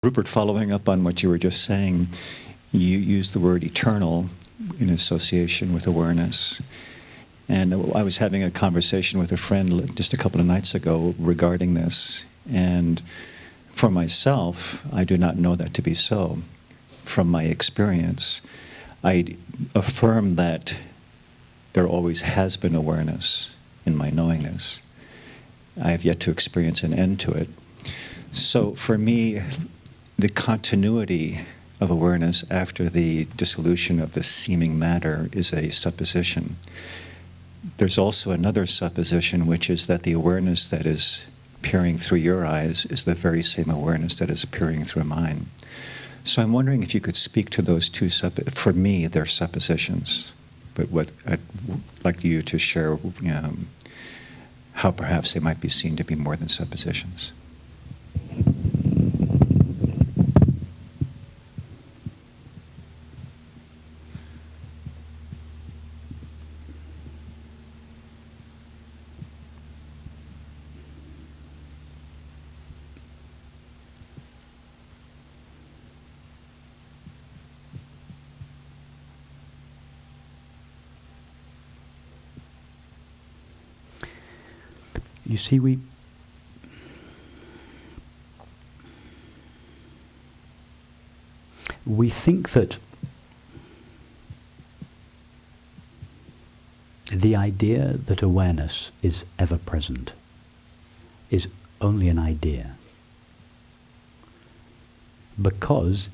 Rupert, following up on what you were just saying, you used the word eternal in association with awareness. And I was having a conversation with a friend just a couple of nights ago regarding this. And for myself, I do not know that to be so. From my experience, I affirm that there always has been awareness in my knowingness. I have yet to experience an end to it. So for me, the continuity of awareness after the dissolution of the seeming matter is a supposition. There's also another supposition, which is that the awareness that is appearing through your eyes is the very same awareness that is appearing through mine. So I'm wondering if you could speak to those two, for me, they're suppositions, but what I'd like you to share, how perhaps they might be seen to be more than suppositions. You see, we think that the idea that awareness is ever present is only an idea, because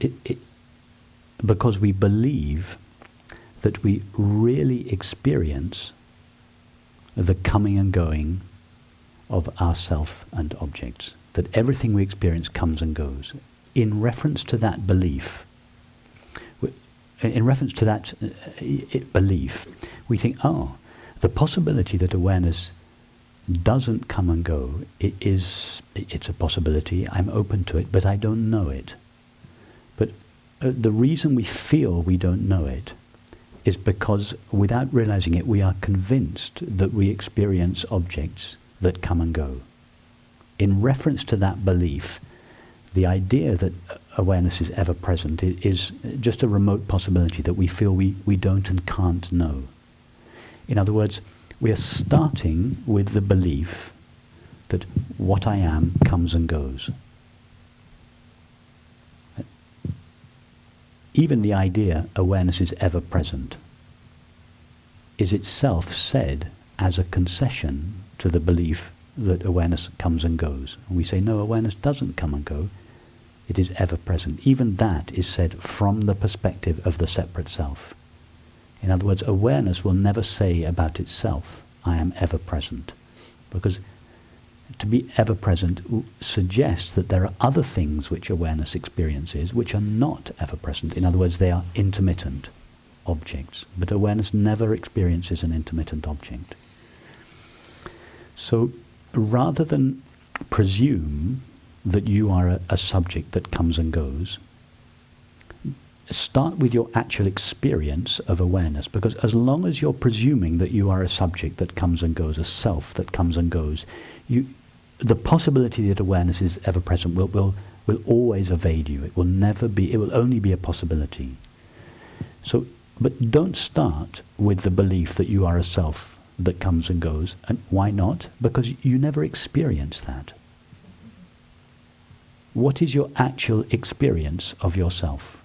because we believe that we really experience the coming and going of ourself and objects, that everything we experience comes and goes. In reference to that belief, we think, the possibility that awareness doesn't come and go, it's a possibility, I'm open to it, but I don't know it. But the reason we feel we don't know it is because, without realizing it, we are convinced that we experience objects that come and go. In reference to that belief, the idea that awareness is ever present is just a remote possibility that we feel we don't and can't know. In other words, we are starting with the belief that what I am comes and goes. Even the idea awareness is ever present is itself said as a concession to the belief that awareness comes and goes. And we say, no, awareness doesn't come and go. It is ever present. Even that is said from the perspective of the separate self. In other words, awareness will never say about itself, I am ever present. Because to be ever present suggests that there are other things which awareness experiences which are not ever present. In other words, they are intermittent objects. But awareness never experiences an intermittent object. So rather than presume that you are a subject that comes and goes, start with your actual experience of awareness, because as long as you're presuming that you are a subject that comes and goes, a self that comes and goes, the possibility that awareness is ever present will always evade you. It will only be a possibility. So, but don't start with the belief that you are a self that comes and goes. And why not? Because you never experience that. What is your actual experience of yourself?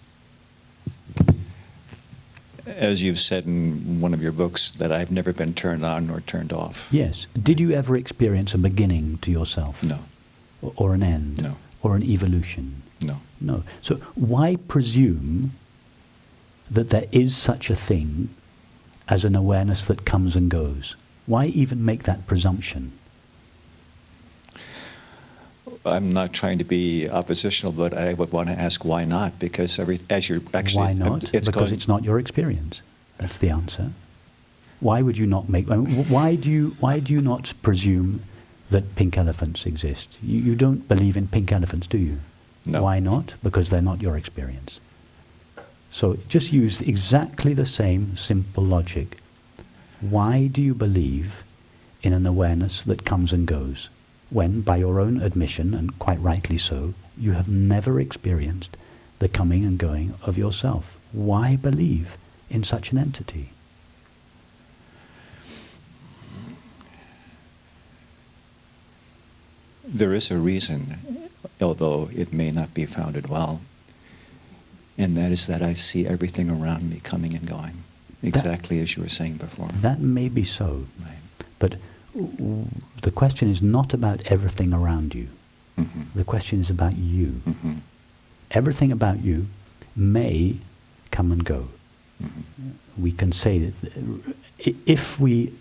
As you've said in one of your books, that I've never been turned on nor turned off. Yes. Did you ever experience a beginning to yourself? No. Or an end? No. Or an evolution? No. No. So why presume that there is such a thing as an awareness that comes and goes? Why even make that presumption? I'm not trying to be oppositional, but I would want to ask why not, because as you're actually... Why not? Because it's not your experience. That's the answer. Why would you not make... Why do you not presume that pink elephants exist? You don't believe in pink elephants, do you? No. Why not? Because they're not your experience. So just use exactly the same simple logic. Why do you believe in an awareness that comes and goes, when, by your own admission, and quite rightly so, you have never experienced the coming and going of yourself. Why believe in such an entity? There is a reason, although it may not be founded well, and that is that I see everything around me coming and going, exactly as you were saying before. That may be so, Right. but the question is not about everything around you. Mm-hmm. The question is about you. Mm-hmm. Everything about you may come and go. Mm-hmm. We can say that if we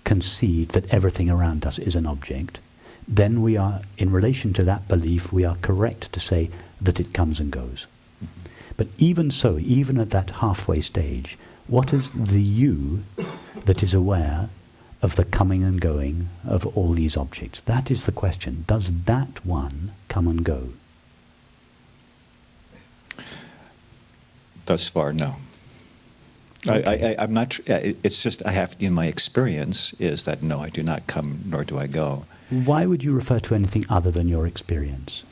concede that everything around us is an object, then we are, in relation to that belief, we are correct to say that it comes and goes. Mm-hmm. But even so, even at that halfway stage, what is the you that is aware of the coming and going of all these objects? That is the question. Does that one come and go? Thus far, no. Okay. I'm not. It's just I have. In my experience, is that no, I do not come, nor do I go. Why would you refer to anything other than your experience?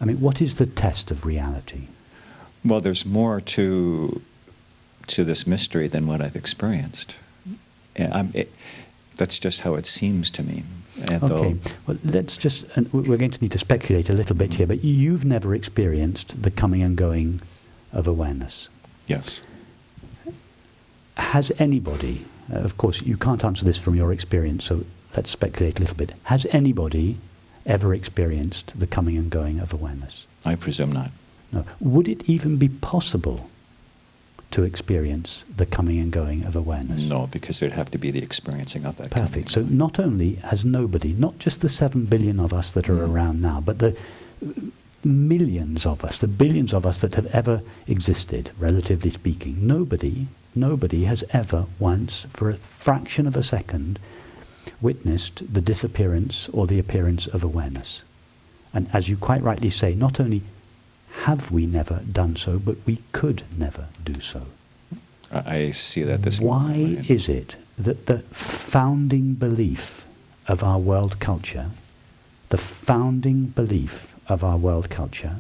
I mean, what is the test of reality? Well, there's more to this mystery than what I've experienced. And that's just how it seems to me. And Okay, well, let's just, and we're going to need to speculate a little bit here, but you've never experienced the coming and going of awareness. Yes. Has anybody, of course you can't answer this from your experience, so let's speculate a little bit. Has anybody ever experienced the coming and going of awareness? I presume not. No. Would it even be possible to experience the coming and going of awareness? No, because there'd have to be the experiencing of that. Perfect. So not only has nobody, not just the 7 billion of us that are around now, but the millions of us, the billions of us that have ever existed, relatively speaking, nobody has ever once, for a fraction of a second, witnessed the disappearance or the appearance of awareness. And as you quite rightly say, not only have we never done so, but we could never do so. I see that this Why morning, right? is it that the founding belief of our world culture, the founding belief of our world culture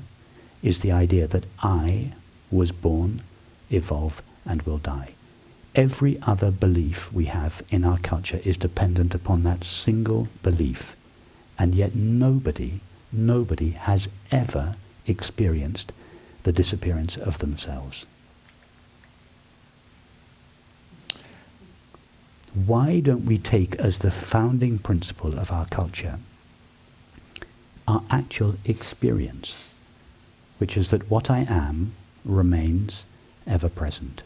is the idea that I was born, evolve, and will die? Every other belief we have in our culture is dependent upon that single belief, and yet nobody has ever experienced the disappearance of themselves. Why don't we take as the founding principle of our culture our actual experience, which is that what I am remains ever present?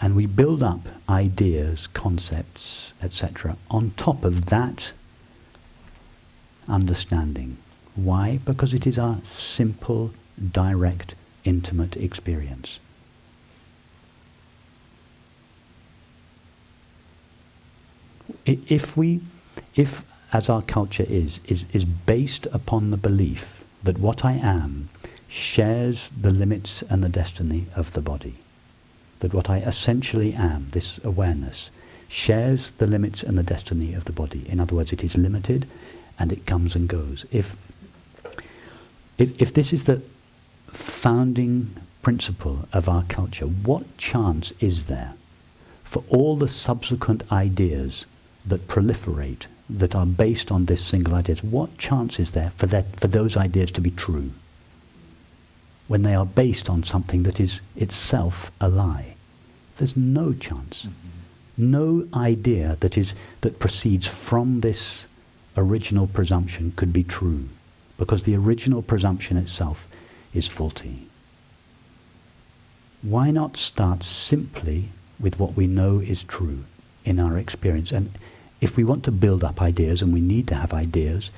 And we build up ideas, concepts, etc. on top of that understanding. Why? Because it is our simple, direct, intimate experience. If as our culture is based upon the belief that what I am shares the limits and the destiny of the body, that what I essentially am, this awareness, shares the limits and the destiny of the body. In other words, it is limited and it comes and goes. If this is the founding principle of our culture, what chance is there for all the subsequent ideas that proliferate, that are based on this single idea? What chance is there for those ideas to be true when they are based on something that is itself a lie? There's no chance. Mm-hmm. No idea that proceeds from this original presumption could be true, because the original presumption itself is faulty. Why not start simply with what we know is true in our experience? And if we want to build up ideas, and we need to have ideas,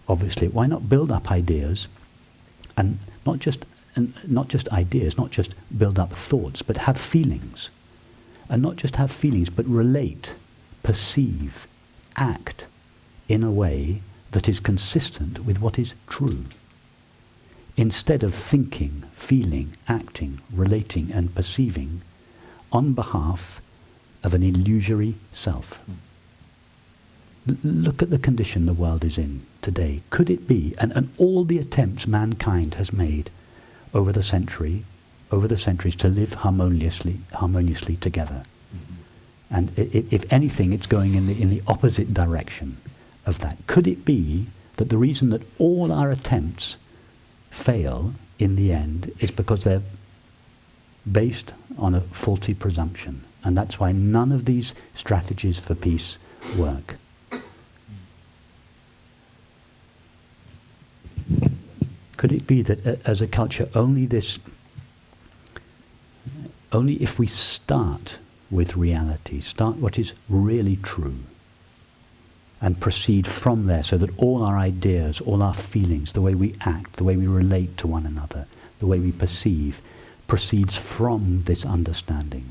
obviously, why not build up ideas, and not just ideas, not just build up thoughts, but have feelings. And not just have feelings, but relate, perceive, act in a way that is consistent with what is true, instead of thinking, feeling, acting, relating, and perceiving on behalf of an illusory self. Look at the condition the world is in today. Could it be, and all the attempts mankind has made over the centuries to live harmoniously together. Mm-hmm. And if anything, it's going in the opposite direction of that. Could it be that the reason that all our attempts fail in the end is because they're based on a faulty presumption? And that's why none of these strategies for peace work. Could it be that as a culture, only if we start with reality, start what is really true, and proceed from there, so that all our ideas, all our feelings, the way we act, the way we relate to one another, the way we perceive, proceeds from this understanding?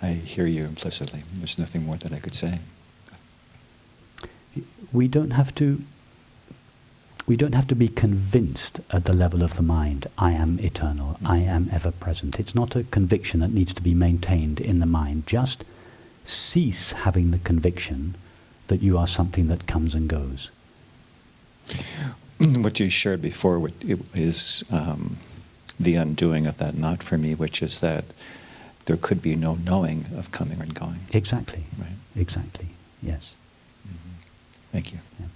I hear you implicitly. There's nothing more that I could say. We don't have to be convinced at the level of the mind, I am eternal, I am ever present. It's not a conviction that needs to be maintained in the mind. Just cease having the conviction that you are something that comes and goes. What you shared before is the undoing of that not for me, which is that there could be no knowing of coming and going. Exactly. Right. Exactly. Yes. Mm-hmm. Thank you. Yeah.